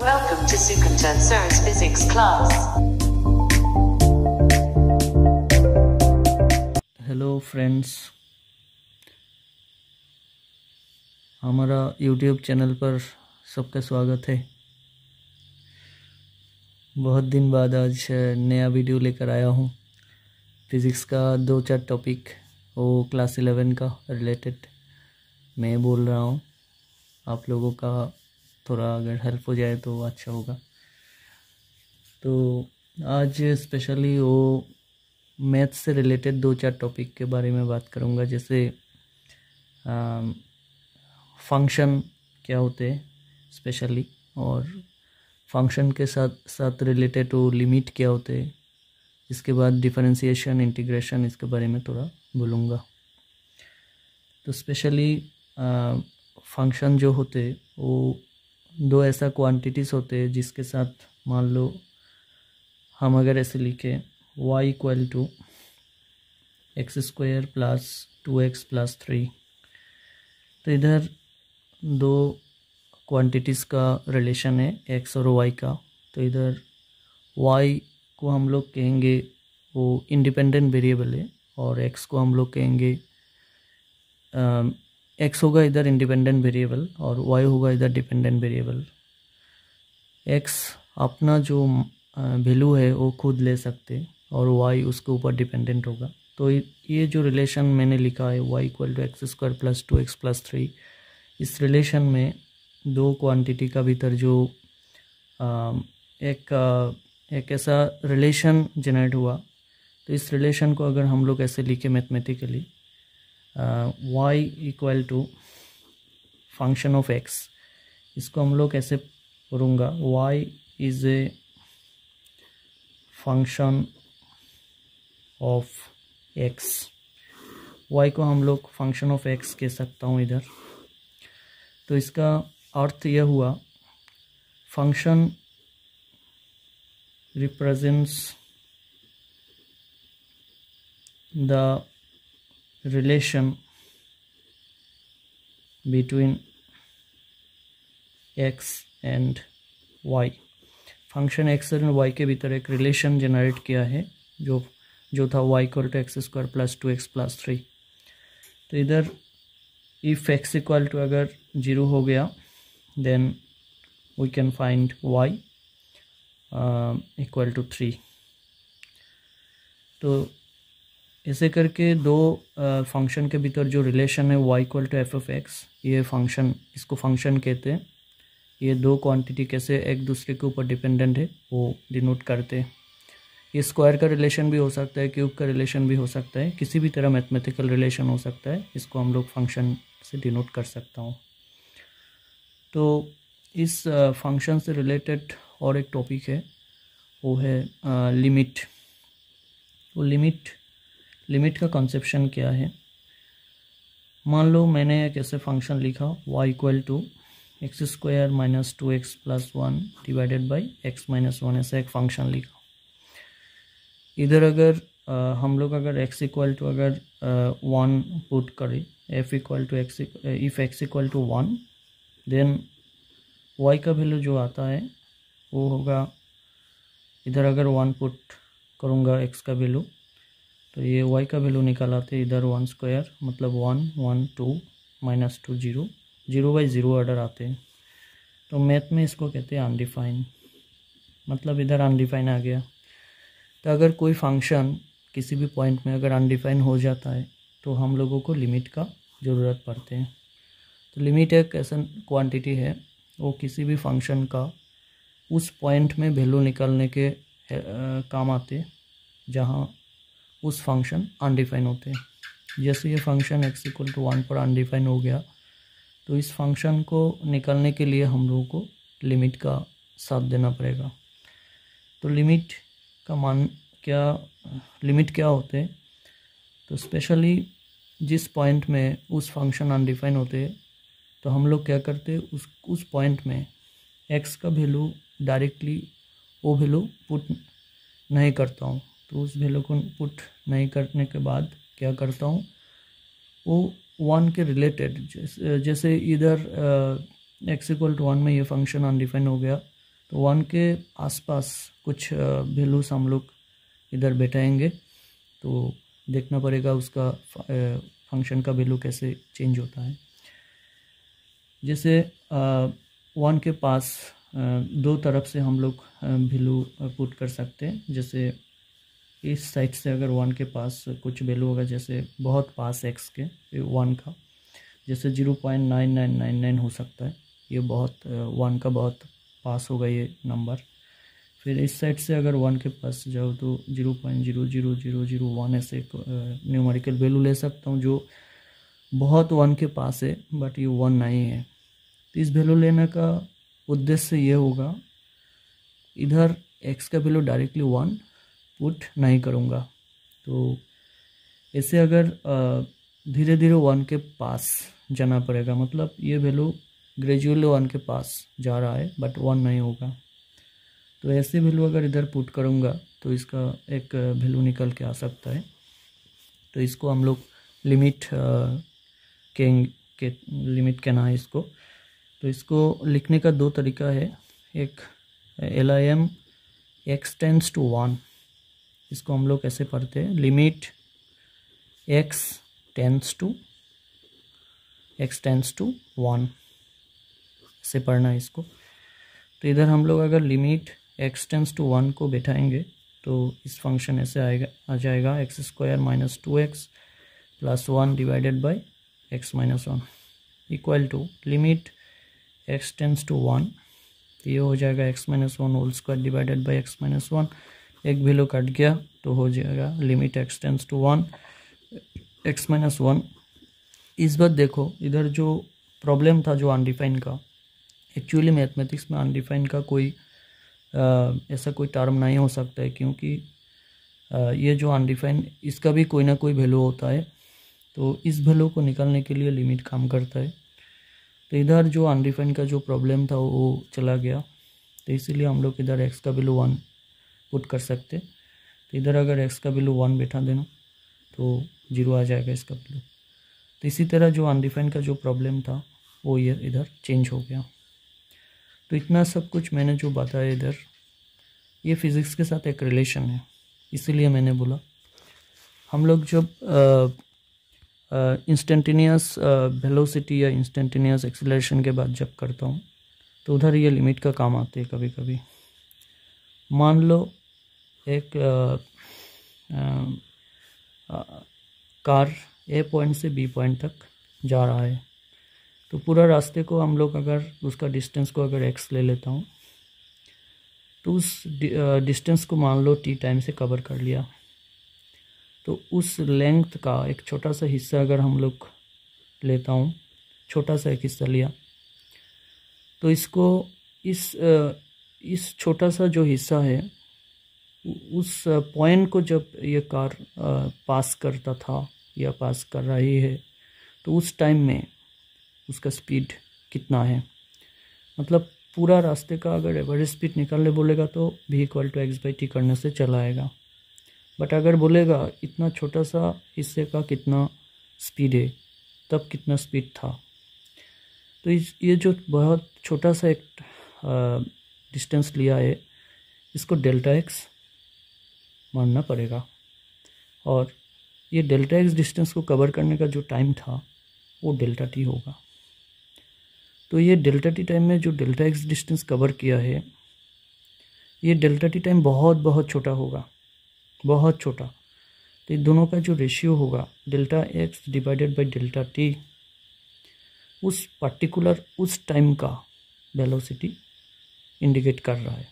Welcome to Sukantan Sir's physics class. Hello friends, हमारा YouTube channel पर सबका स्वागत है। बहुत दिन बाद आज नया वीडियो लेकर आया हूँ। फिज़िक्स का 2-4 टॉपिक वो क्लास 11 का रिलेटेड मैं बोल रहा हूँ। आप लोगों का थोड़ा अगर हेल्प हो जाए तो अच्छा होगा। तो आज स्पेशली वो मैथ से रिलेटेड 2-4 टॉपिक के बारे में बात करूँगा, जैसे फंक्शन क्या होते हैं स्पेशली, और फंक्शन के साथ रिलेटेड वो लिमिट क्या होते हैं। इसके बाद डिफरेंशिएशन, इंटीग्रेशन, इसके बारे में थोड़ा बोलूँगा। तो स्पेशली फंक्शन जो होते वो दो ऐसा क्वांटिटीज़ होते हैं जिसके साथ मान लो हम अगर ऐसे लिखें y equal to x² plus 2x plus 3, तो इधर दो क्वांटिटीज़ का रिलेशन है x और y का। तो इधर y को हम लोग कहेंगे वो इंडिपेंडेंट वेरिएबल है, और x को हम लोग कहेंगे x होगा इधर इंडिपेंडेंट वेरिएबल और y होगा इधर डिपेंडेंट वेरिएबल। x अपना जो वैल्यू है वो खुद ले सकते और y उसके ऊपर डिपेंडेंट होगा। तो ये जो रिलेशन मैंने लिखा है y equal to x² plus 2x plus 3, इस रिलेशन में दो क्वांटिटी का भीतर जो एक ऐसा रिलेशन जनरेट हुआ। तो इस रिलेशन को अगर हम लोग ऐसे लिखे mathematically, y equal to function of x, इसको हम लोग ऐसे पढ़ूँगा y is a function of x। y को हम लोग फंक्शन ऑफ x कह सकता हूँ इधर। तो इसका अर्थ यह हुआ function represents the relation between x and y। Function x और y के भीतर एक रिलेशन जनरेट किया है जो था y equal to x² plus 2x plus 3। तो इधर इफ़ x इक्वल टू अगर 0 हो गया then we can find y equal to 3। तो ऐसे करके दो फंक्शन के भीतर जो रिलेशन है y equal to f of x, ये फंक्शन, इसको फंक्शन कहते हैं। ये दो क्वांटिटी कैसे एक दूसरे के ऊपर डिपेंडेंट है वो डिनोट करते हैं। ये स्क्वायर का रिलेशन भी हो सकता है, क्यूब का रिलेशन भी हो सकता है, किसी भी तरह मैथमेटिकल रिलेशन हो सकता है। इसको हम लोग फंक्शन से डिनोट कर सकता हूँ। तो इस फंक्शन से रिलेटेड और एक टॉपिक है, वो है लिमिट। वो लिमिट का कॉन्सेप्शन क्या है। मान लो मैंने एक ऐसे फंक्शन लिखा y equal to x² minus 2x plus 1 divided by x minus 1, ऐसा एक फंक्शन लिखा। इधर अगर हम लोग अगर x इक्वल टू अगर 1 पुट करें, f equal to x, if x equal to 1, then y का वैल्यू जो आता है वो होगा, इधर अगर 1 पुट करूँगा x का वैल्यू, तो ये y का वैल्यू निकाल आते इधर 1² मतलब 1 1 2 माइनस 2 0 0 बाई 0 ऑर्डर आते हैं। तो मैथ में इसको कहते हैं अनडिफाइन, मतलब इधर अनडिफाइन आ गया। तो अगर कोई फंक्शन किसी भी पॉइंट में अगर अनडिफाइन हो जाता है तो हम लोगों को लिमिट का ज़रूरत पड़ते हैं। तो लिमिट एक ऐसा क्वांटिटी है, वो किसी भी फंक्शन का उस पॉइंट में वैल्यू निकालने के काम आते जहाँ उस फंक्शन अनडिफाइन होते हैं। जैसे ये फंक्शन x इक्वल टू 1 पर अनडिफाइन हो गया, तो इस फंक्शन को निकालने के लिए हम लोगों को लिमिट का साथ देना पड़ेगा। तो लिमिट का मान क्या, लिमिट क्या होते हैं। तो स्पेशली जिस पॉइंट में उस फंक्शन अनडिफाइन होते हैं, तो हम लोग क्या करते हैं, उस पॉइंट में x का वैल्यू डायरेक्टली वो वैल्यू पुट नहीं करता हूँ। तो उस वैल्यू को पुट नहीं करने के बाद क्या करता हूँ, वो 1 के रिलेटेड, जैसे इधर x इक्वल टू 1 में ये फंक्शन अनडिफाइन हो गया, तो 1 के आसपास कुछ वैल्यूज हम लोग इधर बैठाएंगे, तो देखना पड़ेगा उसका फंक्शन का वैल्यू कैसे चेंज होता है। जैसे 1 के पास दो तरफ से हम लोग वैल्यू पुट कर सकते हैं। जैसे इस साइड से अगर 1 के पास कुछ वैल्यू होगा, जैसे बहुत पास x के 1 का, जैसे 0.9999 हो सकता है, ये बहुत 1 का बहुत पास होगा ये नंबर। फिर इस साइड से अगर 1 के पास जाओ तो 0.00001 ऐसे न्यूमेरिकल वैल्यू ले सकता हूँ जो बहुत 1 के पास है बट ये 1 नहीं है। तो इस वैल्यू लेने का उद्देश्य ये होगा, इधर x का वैल्यू डायरेक्टली 1 पुट नहीं करूँगा। तो ऐसे अगर धीरे धीरे 1 के पास जाना पड़ेगा, मतलब ये वैल्यू ग्रेजुअली 1 के पास जा रहा है बट 1 नहीं होगा। तो ऐसे वैल्यू अगर इधर पुट करूँगा तो इसका एक वैल्यू निकल के आ सकता है। तो इसको हम लोग लिमिट के लिमिट कहना है इसको। तो इसको लिखने का दो तरीका है, एक LIM x टेंड्स टू 1, इसको हम लोग ऐसे पढ़ते हैं, लिमिट x टेंड्स टू 1, ऐसे पढ़ना है इसको। तो इधर हम लोग अगर लिमिट x टेंड्स टू 1 को बैठाएंगे तो इस फंक्शन ऐसे आ जाएगा x² - 2x + 1 divided by x - 1 equal to limit x tends to 1, ये हो जाएगा x - 1 whole square divided by x - 1, एक वैल्यू कट गया तो हो जाएगा limit x tends to 1 x - 1। इस बार देखो इधर जो प्रॉब्लम था जो अनडिफाइन का, एक्चुअली मैथमेटिक्स में अनडिफाइन का कोई ऐसा कोई टर्म नहीं हो सकता है, क्योंकि ये जो अनडिफाइन इसका भी कोई ना कोई वैल्यू होता है। तो इस वैल्यू को निकालने के लिए लिमिट काम करता है। तो इधर जो अनडिफाइन का जो प्रॉब्लम था वो चला गया, तो इसीलिए हम लोग इधर x का वैल्यू 1 पुट कर सकते। तो इधर अगर x का वैल्यू 1 बैठा देना तो 0 आ जाएगा इसका वैल्यू। तो इसी तरह जो अनडिफाइन का जो प्रॉब्लम था वो ये इधर चेंज हो गया। तो इतना सब कुछ मैंने जो बताया इधर, ये फिज़िक्स के साथ एक रिलेशन है, इसीलिए मैंने बोला हम लोग जब इंस्टेंटेनियस वेलोसिटी या इंस्टेंटेनियस एक्सीलरेशन के बाद जब करता हूँ तो उधर ये लिमिट का काम आते हैं कभी कभी। मान लो एक कार A पॉइंट से B पॉइंट तक जा रहा है, तो पूरा रास्ते को हम लोग अगर उसका डिस्टेंस को अगर x ले लेता हूँ तो उस डिस्टेंस को मान लो t टाइम से कवर कर लिया। तो उस लेंथ का एक छोटा सा हिस्सा अगर हम लोग लेता हूँ, छोटा सा एक हिस्सा लिया, तो इसको इस छोटा सा जो हिस्सा है उस पॉइंट को जब ये कार पास करता था या पास कर रही है तो उस टाइम में उसका स्पीड कितना है, मतलब पूरा रास्ते का अगर एवरेज स्पीड निकालने बोलेगा तो v = x/t करने से चला आएगा। बट अगर बोलेगा इतना छोटा सा हिस्से का कितना स्पीड है, तब कितना स्पीड था, तो ये जो बहुत छोटा सा एक डिस्टेंस लिया है इसको Δx मानना पड़ेगा, और ये Δx डिस्टेंस को कवर करने का जो टाइम था वो Δt होगा। तो ये Δt टाइम में जो Δx डिस्टेंस कवर किया है, ये Δt टाइम बहुत बहुत छोटा होगा, बहुत छोटा। तो इन दोनों का जो रेशियो होगा Δx डिवाइडेड बाई Δt, उस पर्टिकुलर उस टाइम का वेलोसिटी इंडिकेट कर रहा है।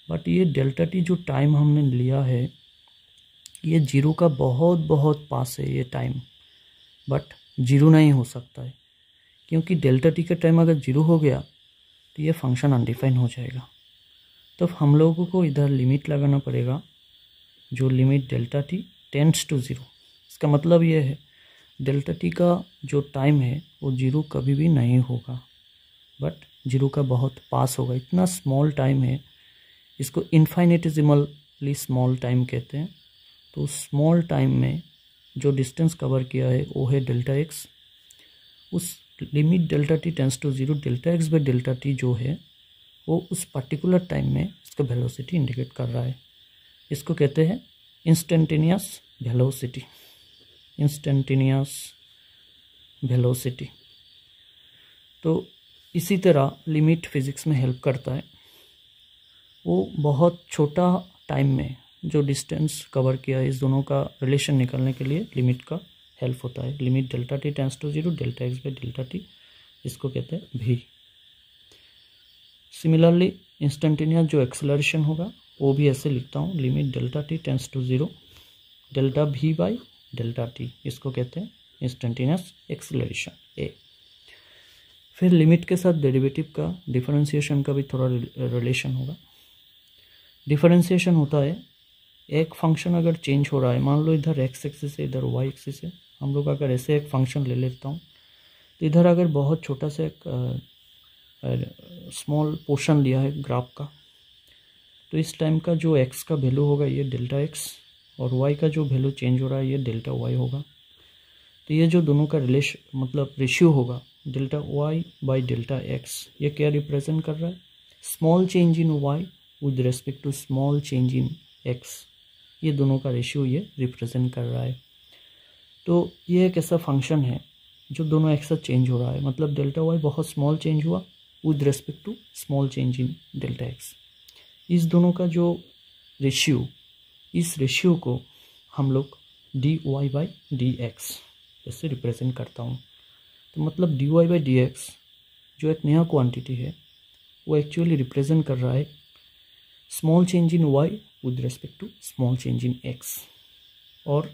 बट ये Δt जो टाइम हमने लिया है ये 0 का बहुत बहुत पास है ये टाइम, बट 0 नहीं हो सकता है, क्योंकि Δt का टाइम अगर 0 हो गया तो ये फंक्शन अनडिफाइन हो जाएगा। तो हम लोगों को इधर लिमिट लगाना पड़ेगा, जो लिमिट Δt टेंड्स टू 0। इसका मतलब ये है Δt का जो टाइम है वो 0 कभी भी नहीं होगा, बट 0 का बहुत पास होगा। इतना स्मॉल टाइम है, इसको इन्फाइनेटिसिमली स्मॉल टाइम कहते हैं। तो स्मॉल टाइम में जो डिस्टेंस कवर किया है वो है Δx। उस limit Δt tends to 0, Δx/Δt जो है वो उस पर्टिकुलर टाइम में इसका वेलोसिटी इंडिकेट कर रहा है। इसको कहते हैं इंस्टेंटेनियस वेलोसिटी, इंस्टेंटेनियस वेलोसिटी। तो इसी तरह लिमिट फिज़िक्स में हेल्प करता है। वो बहुत छोटा टाइम में जो डिस्टेंस कवर किया है, इस दोनों का रिलेशन निकालने के लिए लिमिट का हेल्प होता है। Limit delta T tends to 0 delta x by delta T, इसको कहते हैं भी। सिमिलरली इंस्टेंटेनियस जो एक्सेलरेशन होगा वो भी ऐसे लिखता हूँ, limit delta T tends to 0 delta भी बाई डेल्टा टी, इसको कहते हैं इंस्टेंटेनियस एक्सेलरेशन ए। फिर लिमिट के साथ डेरिवेटिव का डिफरेंशिएशन का भी थोड़ा रिलेशन होगा। डिफरेंशिएशन होता है, एक फंक्शन अगर चेंज हो रहा है, मान लो इधर एक्स एक्सिस है इधर वाई एक्सिस है, हम लोग अगर ऐसे एक फंक्शन ले लेता हूँ तो इधर अगर बहुत छोटा सा एक स्मॉल पोर्शन लिया है ग्राफ का, तो इस टाइम का जो एक्स का वैल्यू होगा ये डेल्टा एक्स और वाई का जो वैल्यू चेंज हो रहा है ये डेल्टा वाई होगा। तो ये जो दोनों का रिलेशन मतलब रेशियो होगा delta y by delta x, ये क्या रिप्रेजेंट कर रहा है, small change in y with respect to small change in x, ये दोनों का रेशियो ये रिप्रेजेंट कर रहा है। तो ये एक ऐसा फंक्शन है जो दोनों एक साथ चेंज हो रहा है, मतलब डेल्टा वाई बहुत स्मॉल चेंज हुआ with respect to small change in delta x. इस दोनों का जो रेशियो, इस रेशियो को हम लोग d y by d x ऐसे रिप्रेजेंट करता हूँ। तो मतलब d y by d x जो एक नया क्वांटिटी है वो एक्चुअली रिप्रेजेंट कर रहा है small change in y with respect to small change in x, और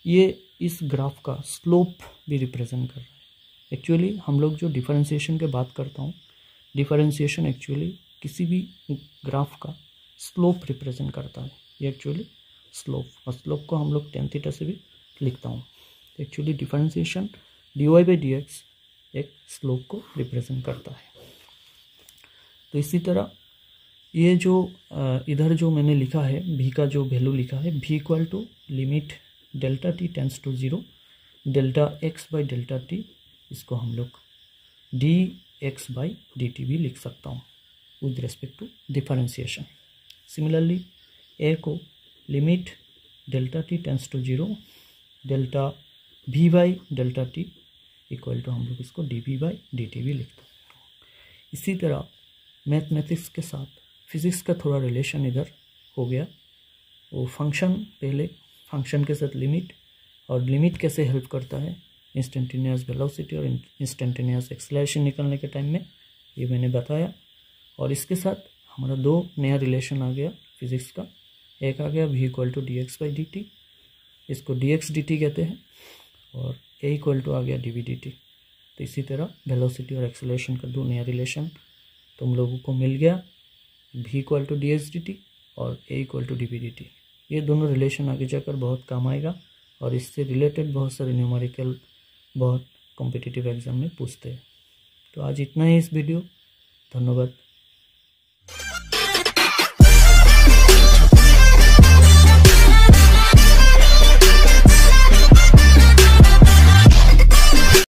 ये इस ग्राफ का स्लोप भी रिप्रेजेंट कर रहा है। एक्चुअली हम लोग जो डिफरेंशिएशन की बात करता हूँ, डिफरेंशिएशन एक्चुअली किसी भी ग्राफ का स्लोप रिप्रेजेंट करता है। ये एक्चुअली स्लोप, और स्लोप को हम लोग tan थीटा से भी लिखता हूँ। Actually differentiation d y by d x एक स्लोप को रिप्रेजेंट करता है। तो इसी तरह ये जो इधर जो मैंने लिखा है भी का जो वैल्यू लिखा है, भी equal to limit delta T tends to 0 delta x by delta T, इसको हम लोग D x by D T भी लिख सकता हूँ with respect to differentiation. Similarly A को limit delta T tends to 0 delta भी by delta T equal to हम लोग इसको D B by D T भी लिखते हैं। इसी तरह मैथमेटिक्स के साथ फिज़िक्स का थोड़ा रिलेशन इधर हो गया। वो फंक्शन, पहले फंक्शन के साथ लिमिट, और लिमिट कैसे हेल्प करता है इंस्टेंटेनियस वेलोसिटी और इंस्टेंटेनियस एक्सेलरेशन निकलने के टाइम में, ये मैंने बताया। और इसके साथ हमारा दो नया रिलेशन आ गया फिज़िक्स का। एक आ गया v equal to D x by D t, इसको डी एक्स डी टी कहते हैं, और a इक्वल टू आ गया डी वी डी टी। तो इसी तरह वेलोसिटी और एक्सेलरेशन का दो नया रिलेशन तुम लोगों को मिल गया, v equal to D x D T और a equal to D V D T. ये दोनों रिलेशन आगे जाकर बहुत काम आएगा, और इससे रिलेटेड बहुत सारे न्यूमेरिकल बहुत कॉम्पिटिटिव एग्जाम में पूछते हैं। तो आज इतना ही इस वीडियो, धन्यवाद।